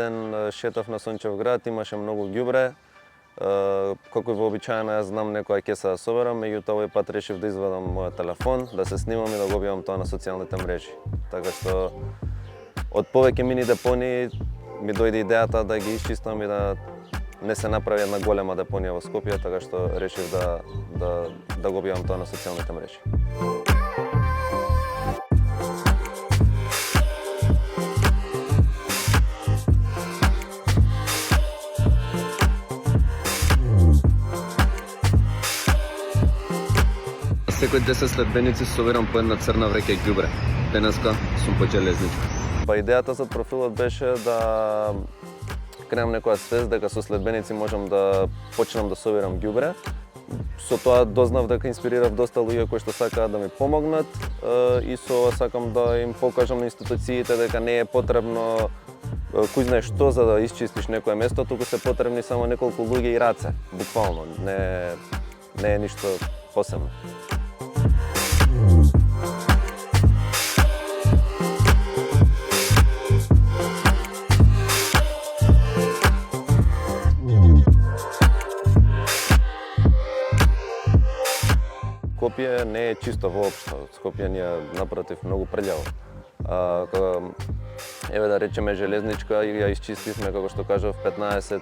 ден шетав на Сончевград, имаше многу ѓубре. Како и вообичаено, јас знам некоја кеса да соберам, меѓутоа овој пат решив да извадам мојот телефон, да се снимам и да го објавам тоа на социјалните мрежи. Така што од повеќе мини депонии ми дојде идејата да ги исчистам и да не се направи една голема депонија во Скопје, така што решив да го објавам тоа на социјалните мрежи. Секој 10 следбеници собирам по една црна вреќа ѓубре. Денеска сум по железничка. Па идејата за профилот беше да креам некоја свест дека со следбеници можам да почнам да собирам ѓубре. Со тоа дознав дека инспирирав доста луѓе кои што сакаат да ми помогнат и со ова сакам да им покажам на институциите дека не е потребно кој знае што за да исчистиш некое место, туку се потребни само неколку луѓе и раце, буквално, не е ништо посебно. Скопје не е чисто воопшто. Скопје ни е напротив многу прљаво. Еве да речеме железничка ја исчистивме, како што кажав, 15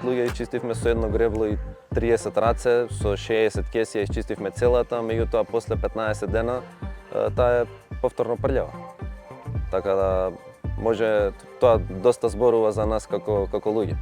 луѓе исчистивме со едно гребло и 30 раце, со 60 кеси ја исчистивме целата, меѓутоа после 15 дена таа е повторно прљава. Така да може тоа доста зборува за нас како луѓе.